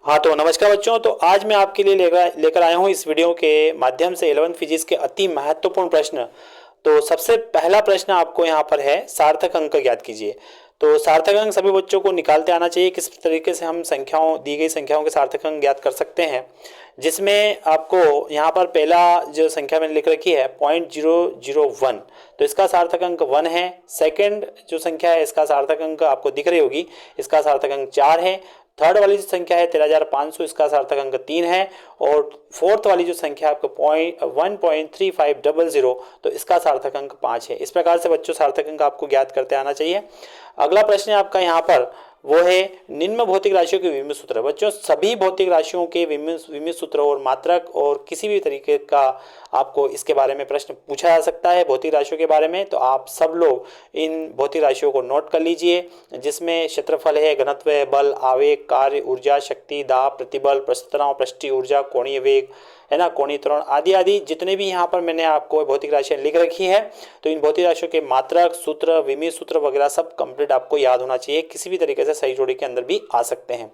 हाँ तो नमस्कार बच्चों। तो आज मैं आपके लिए लेकर आया हूँ इस वीडियो के माध्यम से 11वीं फिजिक्स के अति महत्वपूर्ण प्रश्न। तो सबसे पहला प्रश्न आपको यहाँ पर है, सार्थक अंक ज्ञात कीजिए। तो सार्थक अंक सभी बच्चों को निकालते आना चाहिए। किस तरीके से हम दी गई संख्याओं के सार्थक अंक ज्ञात कर सकते हैं, जिसमें आपको यहाँ पर पहला जो संख्या मैंने लिख रखी है 0.001, तो इसका सार्थक अंक 1 है। सेकंड जो संख्या है इसका सार्थक अंक आपको दिख रही होगी, इसका सार्थक अंक 4 है। थर्ड वाली जो संख्या है 13,500, इसका सार्थक अंक 3 है। और फोर्थ वाली जो संख्या है आपको 1.3500, तो इसका सार्थक अंक 5 है। इस प्रकार से बच्चों सार्थक अंक आपको ज्ञात करते आना चाहिए। अगला प्रश्न है आपका यहाँ पर, वो है निम्न भौतिक राशियों के विमित सूत्र। बच्चों सभी भौतिक राशियों के विमित सूत्र और मात्रक और किसी भी तरीके का आपको इसके बारे में प्रश्न पूछा जा सकता है भौतिक राशियों के बारे में, तो आप सब लोग इन भौतिक राशियों को नोट कर लीजिए, जिसमें क्षेत्रफल है, घनत्व है, बल, आवेग, कार्य, ऊर्जा, शक्ति, दाब, प्रतिबल, प्रस्थ तनाव, पृष्ठीय ऊर्जा, कोणीय वेग है ना, कोणीय त्वरण आदि आदि जितने भी यहाँ पर मैंने आपको भौतिक राशियाँ लिख रखी है। तो इन भौतिक राशियों के मात्रक, सूत्र, विमित सूत्र वगैरह सब कंप्लीट आपको याद होना चाहिए, किसी भी तरीके से सही जोड़ी के अंदर भी आ सकते हैं।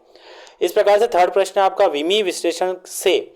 इस प्रकार से थर्ड प्रश्न आपका, विमीय विश्लेषण से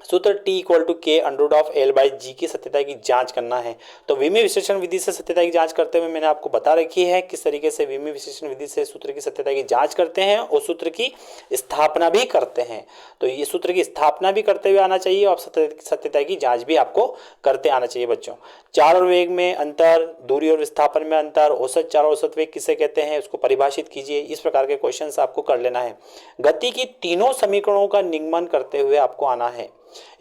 सूत्र T इक्वल टू के अंडर ऑफ एल बाई जी की सत्यता की जांच करना है। तो विमीय विश्लेषण विधि से सत्यता की जांच करते हुए मैंने आपको बता रखी है किस तरीके से विमीय विश्लेषण विधि से सूत्र की सत्यता की जांच करते हैं और सूत्र की स्थापना भी करते हैं। तो ये सूत्र की स्थापना भी करते हुए आना चाहिए और सत्यता की जांच भी आपको करते आना चाहिए बच्चों। चार और वेग में अंतर, दूरी और विस्थापन में अंतर, औसत चार और औसत वेग किसे कहते हैं उसको परिभाषित कीजिए। इस प्रकार के क्वेश्चन आपको कर लेना है। गति की तीनों समीकरणों का निगमन करते हुए आपको आना है।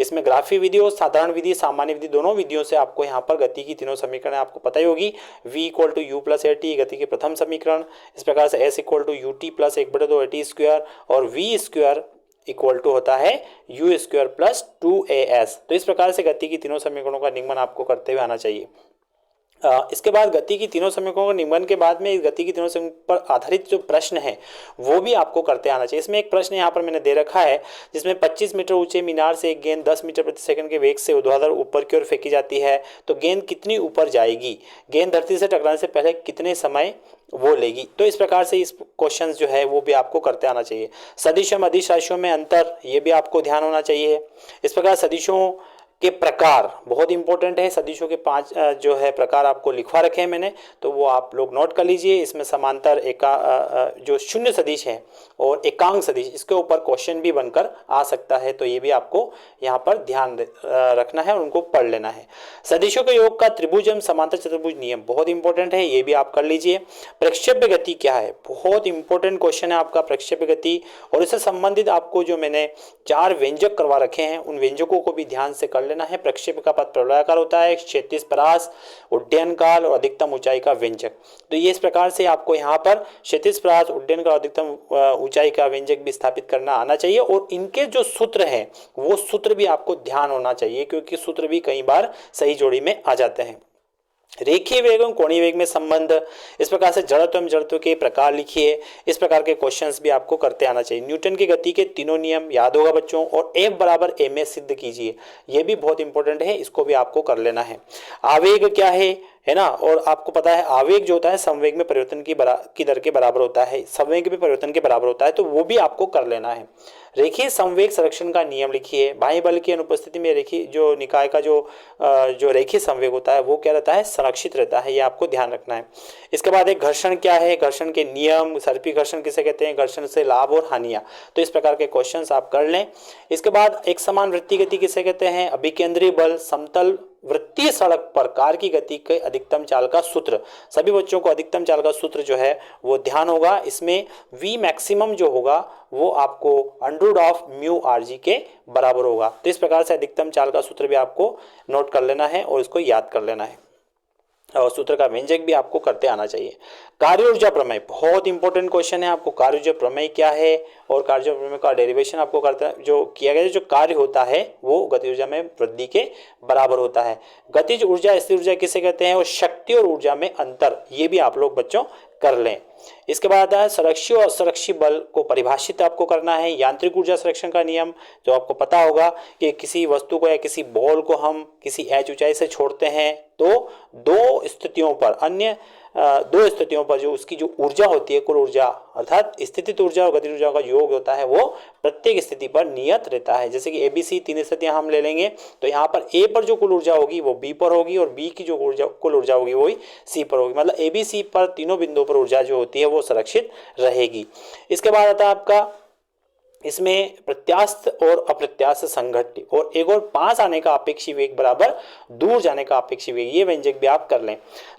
इसमें ग्राफी विधि और साधारण विधि, सामान्य विधि दोनों विधियों से आपको यहाँ पर गति की तीनों समीकरण आपको पता ही होगी। v equal to u plus a t गति के प्रथम समीकरण, इस प्रकार से s equal to u t plus 1/2 a t square और v स्क्वायर इक्वल टू होता है यू स्क्वायर प्लस 2as। तो इस प्रकार से गति की तीनों समीकरणों का निगमन आपको करते हुए आना चाहिए। इसके बाद गति की तीनों समीकरणों के निगमन के बाद में इस गति की तीनों समीकरण पर आधारित जो प्रश्न है वो भी आपको करते आना चाहिए। इसमें एक प्रश्न यहाँ पर मैंने दे रखा है, जिसमें 25 मीटर ऊंचे मीनार से एक गेंद 10 मीटर प्रति सेकंड के वेग से ऊर्ध्वाधर ऊपर की ओर फेंकी जाती है, तो गेंद कितनी ऊपर जाएगी, गेंद धरती से टकराने से पहले कितने समय वो लेगी। तो इस प्रकार से इस क्वेश्चन जो है वो भी आपको करते आना चाहिए। सदिश एवं अदिश राशियों में अंतर, ये भी आपको ध्यान होना चाहिए। इस प्रकार सदिशों के प्रकार बहुत इंपॉर्टेंट है। सदिशों के 5 जो है प्रकार आपको लिखवा रखे हैं मैंने, तो वो आप लोग नोट कर लीजिए। इसमें समांतर जो शून्य सदिश है और एकांक सदिश, इसके ऊपर क्वेश्चन भी बनकर आ सकता है, तो ये भी आपको यहाँ पर ध्यान रखना है और उनको पढ़ लेना है। सदिशों के योग का त्रिभुज एवं समांतर चतुर्भुज नियम बहुत इंपॉर्टेंट है, ये भी आप कर लीजिए। प्रक्षेप्य गति क्या है, बहुत इंपॉर्टेंट क्वेश्चन है आपका प्रक्षेप्य गति, और इससे संबंधित आपको जो मैंने 4 व्यंजक करवा रखे हैं उन व्यंजकों को भी ध्यान से कर लेना है। प्रक्षेप का पथ प्रलयाकार होता है, क्षैतिज परास, उड्डयन काल और अधिकतम ऊंचाई का व्यंजक। तो ये इस प्रकार से आपको यहाँ पर क्षैतिज परास, उड्डयन काल, अधिकतम ऊंचाई का व्यंजक भी स्थापित करना आना चाहिए, और इनके जो सूत्र हैं वो सूत्र भी आपको ध्यान होना चाहिए, क्योंकि सूत्र भी कई बार सही जोड़ी में आ जाते हैं। रेखीय वेग और कोणीय वेग में संबंध, इस प्रकार से जड़त्व एवं जड़त्व के प्रकार लिखिए। इस प्रकार के क्वेश्चंस भी आपको करते आना चाहिए। न्यूटन की गति के तीनों नियम याद होगा बच्चों, और F बराबर ma सिद्ध कीजिए, ये भी बहुत इंपॉर्टेंट है, इसको भी आपको कर लेना है। आवेग क्या है ना, और आपको पता है आवेग जो होता है संवेग में परिवर्तन की दर के बराबर होता है, संवेग में परिवर्तन के बराबर होता है, तो वो भी आपको कर लेना है। रेखीय संवेग संरक्षण का नियम लिखिए। बाह्य बल की अनुपस्थिति में रेखीय जो निकाय का जो रेखीय संवेग होता है वो क्या रहता है, संरक्षित रहता है, ये आपको ध्यान रखना है। इसके बाद एक घर्षण क्या है, घर्षण के नियम, सर्पी घर्षण किसे कहते हैं, घर्षण से लाभ और हानियां, तो इस प्रकार के क्वेश्चंस आप कर लें। इसके बाद एक समान वृत्तीय गति किसे कहते हैं, अभिकेंद्री बल, समतल वृत्तीय सड़क पर कार की गति के अधिकतम चाल का सूत्र। सभी बच्चों को अधिकतम चाल का सूत्र जो है वो ध्यान होगा। इसमें v मैक्सिमम जो होगा वो आपको under of mu R G के बराबर होगा। तो इस प्रकार से अधिकतम चाल का सूत्र भी आपको नोट कर लेना है और इसको याद कर लेना है, और सूत्र का व्यंजक भी आपको करते आना चाहिए। कार्य ऊर्जा प्रमेय बहुत इंपॉर्टेंट क्वेश्चन है। आपको कार्य ऊर्जा प्रमेय क्या है और कार्य ऊर्जा प्रमेय का डेरिवेशन आपको करता है, जो किया गया जो कार्य होता है वो गति ऊर्जा में वृद्धि के बराबर होता है। गतिज ऊर्जा, स्थिर ऊर्जा किसे कहते हैं, और शक्ति और ऊर्जा में अंतर, ये भी आप लोग बच्चों कर लें। इसके बाद है संरक्षी और असुरक्षी बल को परिभाषित आपको करना है। यांत्रिक ऊर्जा संरक्षण का नियम जो आपको पता होगा कि किसी वस्तु को या किसी बॉल को हम किसी h ऊंचाई से छोड़ते हैं तो दो स्थितियों पर जो उसकी जो ऊर्जा होती है, कुल ऊर्जा अर्थात स्थितिज ऊर्जा और गतिज ऊर्जा का योग होता है वो प्रत्येक स्थिति पर नियत रहता है। जैसे कि ABC 3 स्थितियां हम ले लेंगे तो यहाँ पर A पर जो कुल ऊर्जा होगी वो B पर होगी और B की जो कुल ऊर्जा होगी वो C पर होगी। मतलब ABC पर तीनों बिंदुओं पर ऊर्जा जो होती है वो संरक्षित रहेगी। इसके बाद आता है आपका इसमें प्रत्यास्थ और अप्रत्यास्थ संघट्य और एक और पास आने का अपेक्षी वेग बराबर दूर जाने का अपेक्षी वेग, ये व्यंजक भी आप कर लें।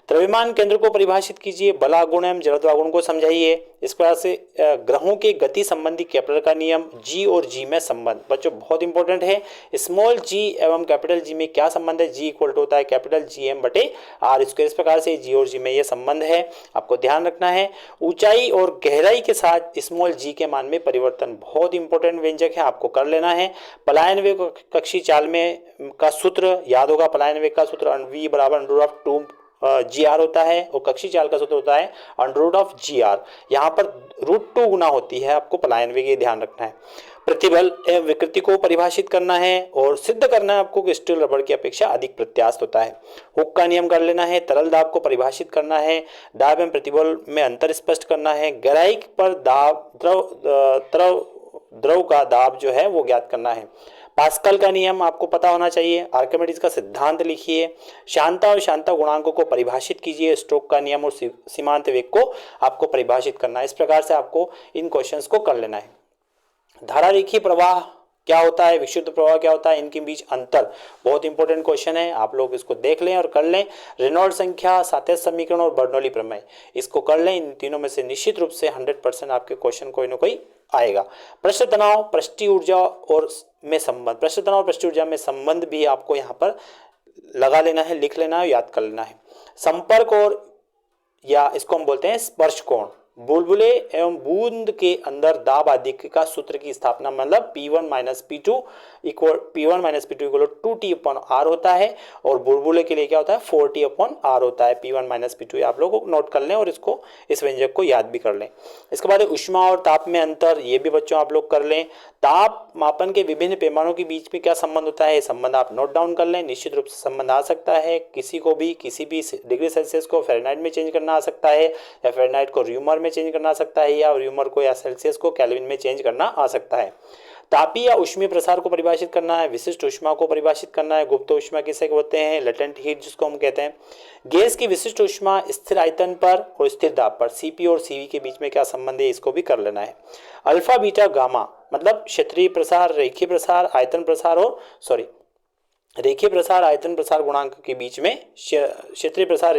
द्रव्यमान केंद्र को परिभाषित कीजिए, बलागुण एवं जड़त्वागुण को समझाइए। इस प्रकार से ग्रहों के गति संबंधी केपलर का नियम, जी और जी में संबंध बच्चों बहुत इंपॉर्टेंट है। स्मॉल जी एवं कैपिटल जी में क्या संबंध है, जी इक्वल टू होता है कैपिटल जी एम बटे आर स्क्वायर। इस प्रकार से जी और जी में ये संबंध है, आपको ध्यान रखना है। ऊंचाई और गहराई के साथ स्मॉल जी के मान में परिवर्तन बहुत इंपॉर्टेंट व्यंजक है, आपको कर लेना है। पलायन वेग कक्षीय चाल में का सूत्र याद होगा, पलायन वेग का सूत्र v बराबर अंडर ऑफ 2 GR होता है और कक्षीय चाल का सूत्र होता है अंडर रूट ऑफ GR। यहाँ पर √2 गुना होती है, आपको पलायन वेग ये ध्यान रखना है। प्रतिबल एवं विकृति को परिभाषित करना है और सिद्ध करना है आपको कि स्टील रबड़ की अपेक्षा अधिक प्रत्यास्थ होता है। हुक का नियम कर लेना है। तरल दाब को परिभाषित करना है। दाब एवं प्रतिबल में अंतर स्पष्ट करना है। गहराई पर दाब द्रव का दाब जो है वो ज्ञात करना है। पास्कल का नियम आपको पता होना चाहिए। आर्किमिडीज का सिद्धांत लिखिए। शांता और शांता गुणांकों को परिभाषित कीजिए। स्टोक का नियम और सीमांत वेग को आपको परिभाषित करना है। इस प्रकार से आपको इन क्वेश्चंस को कर लेना है। धारा रेखीय प्रवाह क्या होता है, विशुद्ध प्रवाह क्या होता है, इनके बीच अंतर बहुत इंपॉर्टेंट क्वेश्चन है, आप लोग इसको देख लें और कर लें। रेनॉल्ड्स संख्या, सातत्य समीकरण और बर्नौली प्रमेय, इसको कर लें। इन तीनों में से निश्चित रूप से 100% आपके क्वेश्चन कोई ना कोई आएगा। पृष्ठ तनाव, पृष्ठीय ऊर्जा और में संबंध, पृष्ठ तनाव और पृष्ठीय ऊर्जा में संबंध भी आपको यहाँ पर लगा लेना है, लिख लेना है, याद कर लेना है। संपर्क और या इसको हम बोलते हैं स्पर्श कोण, बुलबुले एवं बूंद के अंदर दाब आधिक्य का सूत्र की स्थापना, मतलब P1 minus P2 equal 2T/R होता है और बुलबुले के लिए क्या होता है 4T/R होता है। P1 माइनस P2 आप लोग नोट कर लें और इसको इस व्यंजक को याद भी कर लें। इसके बाद उष्मा और ताप में अंतर, ये भी बच्चों आप लोग कर लें। ताप मापन के विभिन्न पैमानों के बीच में क्या संबंध होता है, संबंध आप नोट डाउन कर लें। निश्चित रूप से संबंध आ सकता है, किसी को भी किसी भी डिग्री सेल्सियस को फ़ारेनहाइट में चेंज करना आ सकता है, या फ़ारेनहाइट को र्यूमर में चेंज करना आ सकता है, या र्यूमर को या सेल्सियस को केल्विन में चेंज करना आ सकता है। तापीय या ऊष्मीय प्रसार को परिभाषित करना है। विशिष्ट ऊष्मा को परिभाषित करना है। गुप्त ऊष्मा किसे कहते हैं, लेटेंट हीट जिसको हम कहते हैं। गैस की विशिष्ट ऊष्मा स्थिर आयतन पर और स्थिर दाब पर, Cp और Cv के बीच में क्या संबंध है, इसको भी कर लेना है। अल्फा बीटा गामा मतलब क्षेत्रीय प्रसार, रेखीय प्रसार, आयतन प्रसार और रेखीय प्रसार आयतन प्रसार गुणांक के बीच में, क्षेत्रीय प्रसार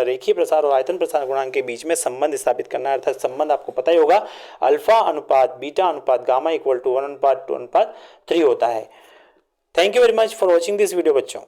रेखीय प्रसार और आयतन प्रसार गुणांक के बीच में संबंध स्थापित करना है। अर्थात संबंध आपको पता ही होगा, अल्फा अनुपात बीटा अनुपात गामा इक्वल टू 1:2:3 होता है। Thank you very much for watching this video बच्चों।